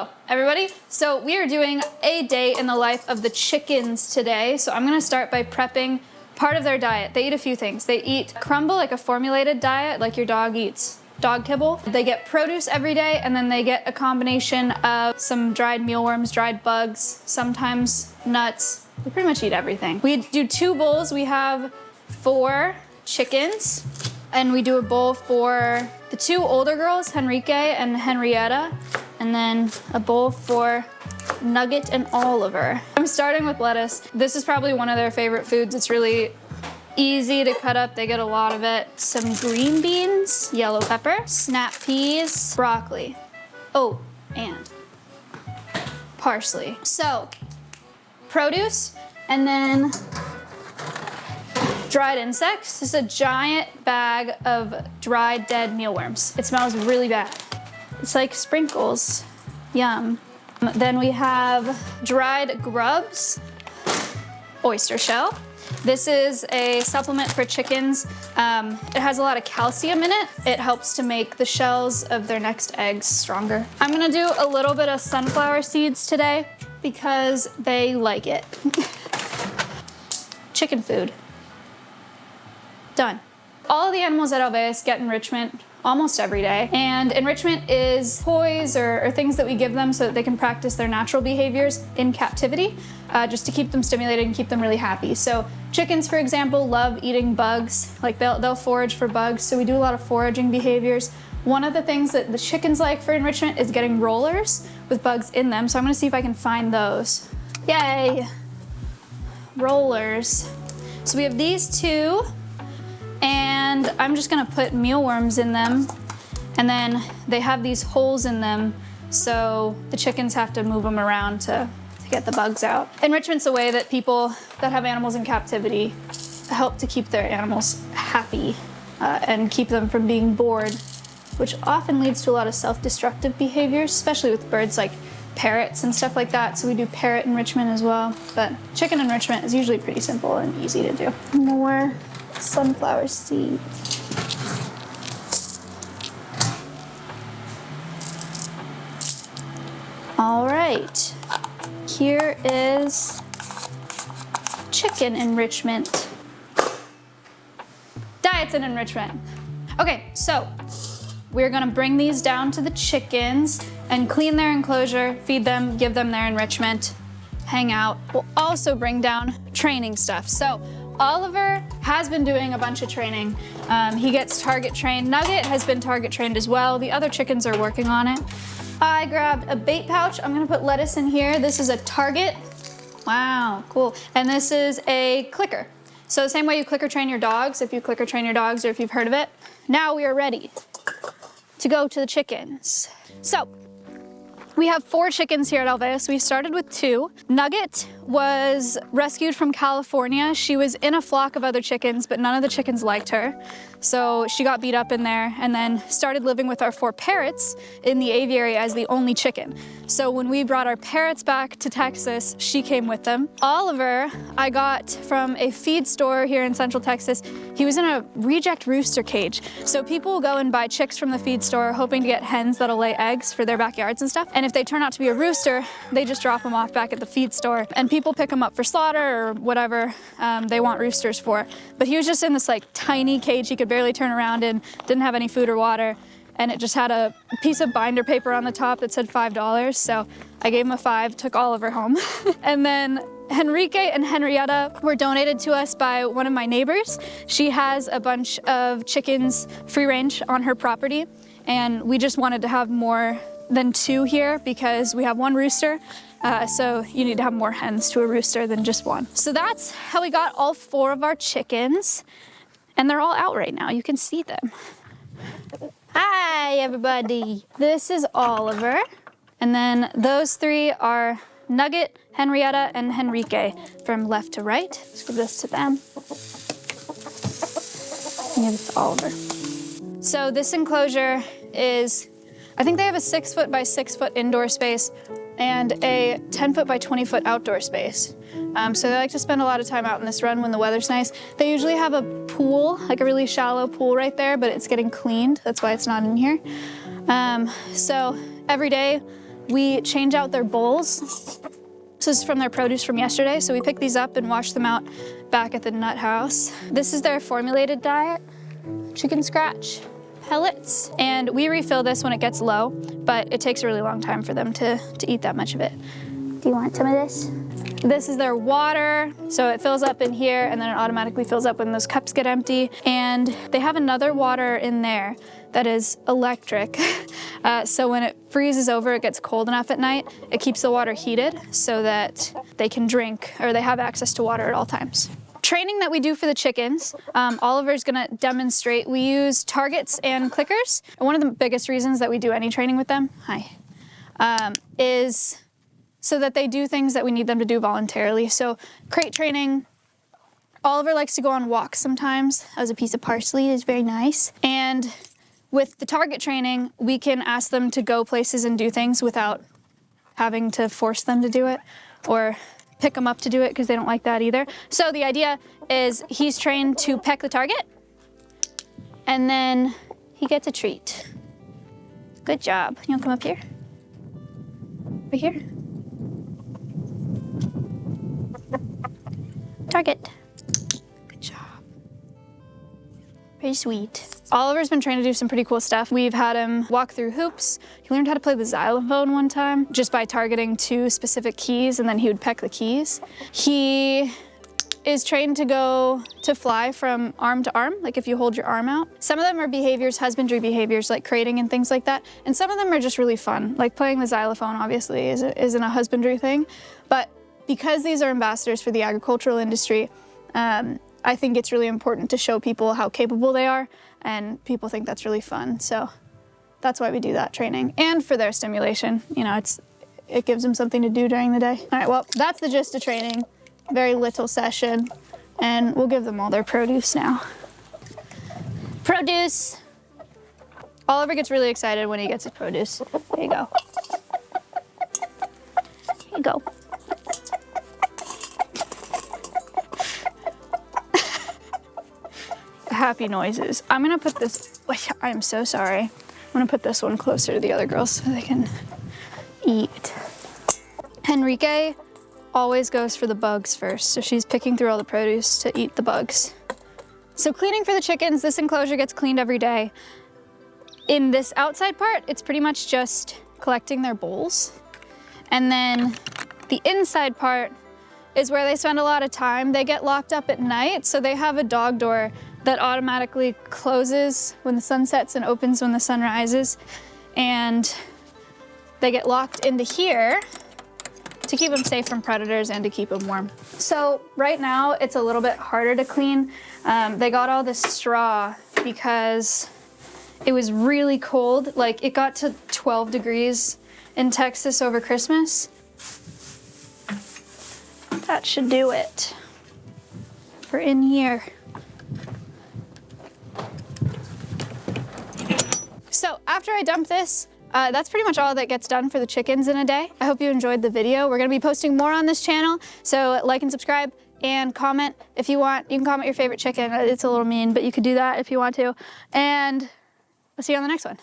Hello, everybody. So we are doing a day in the life of the chickens today. So I'm gonna start by prepping part of their diet. They eat a few things. They eat crumble, like a formulated diet, like your dog eats dog kibble. They get produce every day, and then they get a combination of some dried mealworms, dried bugs, sometimes nuts. They pretty much eat everything. We do 2 bowls. We have 4 chickens, and we do a bowl for the 2 older girls, Henrique and Henrietta, and then a bowl for Nugget and Oliver. I'm starting with lettuce. This is probably one of their favorite foods. It's really easy to cut up. They get a lot of it. Some green beans, yellow pepper, snap peas, broccoli. Oh, and parsley. So, produce, and then dried insects. This is a giant bag of dried dead mealworms. It smells really bad. It's like sprinkles. Yum. Then we have dried grubs, oyster shell. This is a supplement for chickens. It has a lot of calcium in it. It helps to make the shells of their next eggs stronger. I'm gonna do a little bit of sunflower seeds today because they like it. Chicken food. Done. All of the animals at Alveus get enrichment almost every day. And enrichment is toys or things that we give them so that they can practice their natural behaviors in captivity, just to keep them stimulated and keep them really happy. So chickens, for example, love eating bugs. Like they'll forage for bugs. So we do a lot of foraging behaviors. One of the things that the chickens like for enrichment is getting rollers with bugs in them. So I'm gonna see if I can find those. Yay, rollers. So we have these 2. And I'm just gonna put mealworms in them, and then they have these holes in them, so the chickens have to move them around to get the bugs out. Enrichment's a way that people that have animals in captivity help to keep their animals happy and keep them from being bored, which often leads to a lot of self-destructive behaviors, especially with birds like parrots and stuff like that. So we do parrot enrichment as well, but chicken enrichment is usually pretty simple and easy to do. More sunflower seeds. All right, here is chicken enrichment. Diets and enrichment. Okay, so we're gonna bring these down to the chickens and clean their enclosure, feed them, give them their enrichment, hang out. We'll also bring down training stuff. So Oliver has been doing a bunch of training. He gets target trained. Nugget has been target trained as well. The other chickens are working on it. I grabbed a bait pouch. I'm gonna put lettuce in here. This is a target. Wow, cool. And this is a clicker. So the same way you clicker train your dogs, if you clicker train your dogs or if you've heard of it. Now we are ready to go to the chickens. So we have 4 chickens here at Alveus. We started with 2. Nugget was rescued from California. She was in a flock of other chickens, but none of the chickens liked her. So she got beat up in there and then started living with our 4 parrots in the aviary as the only chicken. So when we brought our parrots back to Texas, she came with them. Oliver, I got from a feed store here in Central Texas. He was in a reject rooster cage. So people will go and buy chicks from the feed store hoping to get hens that'll lay eggs for their backyards and stuff. And if they turn out to be a rooster, they just drop them off back at the feed store. And people pick them up for slaughter or whatever they want roosters for. But he was just in this like tiny cage he could barely turn around in, didn't have any food or water, and it just had a piece of binder paper on the top that said $5. So I gave him a 5, took Oliver home. And then Henrique and Henrietta were donated to us by one of my neighbors. She has a bunch of chickens free range on her property, and we just wanted to have more than 2 here because we have 1 rooster. So you need to have more hens to a rooster than just 1. So that's how we got all 4 of our chickens. And they're all out right now. You can see them. Hi, everybody. This is Oliver. And then those 3 are Nugget, Henrietta, and Henrique from left to right. Let's give this to them. And give this to Oliver. So this enclosure is, I think they have a 6-foot by 6-foot indoor space and a 10-foot by 20-foot outdoor space. So they like to spend a lot of time out in this run when the weather's nice. They usually have a pool, like a really shallow pool right there, but it's getting cleaned. That's why it's not in here. So every day we change out their bowls. This is from their produce from yesterday, so we pick these up and wash them out back at the nut house. This is their formulated diet, chicken scratch pellets, and we refill this when it gets low, but it takes a really long time for them to eat that much of it. Do you want some of this? This is their water, so it fills up in here and then it automatically fills up when those cups get empty. And they have another water in there that is electric. So when it freezes over, it gets cold enough at night, it keeps the water heated so that they can drink or they have access to water at all times. Training that we do for the chickens, Oliver's gonna demonstrate. We use targets and clickers. And one of the biggest reasons that we do any training with them, is so that they do things that we need them to do voluntarily. So crate training, Oliver likes to go on walks sometimes. That was a piece of parsley, it's very nice. And with the target training, we can ask them to go places and do things without having to force them to do it or pick them up to do it because they don't like that either. So the idea is he's trained to peck the target and then he gets a treat. Good job. You wanna come up here? Right here? Target. Good job. Very sweet. Oliver's been trained to do some pretty cool stuff. We've had him walk through hoops. He learned how to play the xylophone one time just by targeting 2 specific keys, and then he would peck the keys. He is trained to fly from arm to arm, like if you hold your arm out. Some of them are behaviors, husbandry behaviors, like crating and things like that. And some of them are just really fun. Like playing the xylophone, obviously, isn't a husbandry thing. But because these are ambassadors for the agricultural industry, I think it's really important to show people how capable they are, and people think that's really fun. So that's why we do that training. And for their stimulation, you know, it gives them something to do during the day. All right, well, that's the gist of training. Very little session, and we'll give them all their produce now. Produce. Oliver gets really excited when he gets his produce. Here you go. Here you go. Happy noises. I'm gonna put this, I'm so sorry. I'm gonna put this one closer to the other girls so they can eat. Enrique always goes for the bugs first, so she's picking through all the produce to eat the bugs. So cleaning for the chickens, this enclosure gets cleaned every day. In this outside part, it's pretty much just collecting their bowls. And then the inside part is where they spend a lot of time. They get locked up at night, so they have a dog door that automatically closes when the sun sets and opens when the sun rises. And they get locked into here to keep them safe from predators and to keep them warm. So right now it's a little bit harder to clean. They got all this straw because it was really cold. Like it got to 12 degrees in Texas over Christmas. That should do it for in here. So after I dump this, that's pretty much all that gets done for the chickens in a day. I hope you enjoyed the video. We're gonna be posting more on this channel, so like and subscribe and comment if you want. You can comment your favorite chicken. It's a little mean, but you could do that if you want to. And I'll see you on the next one.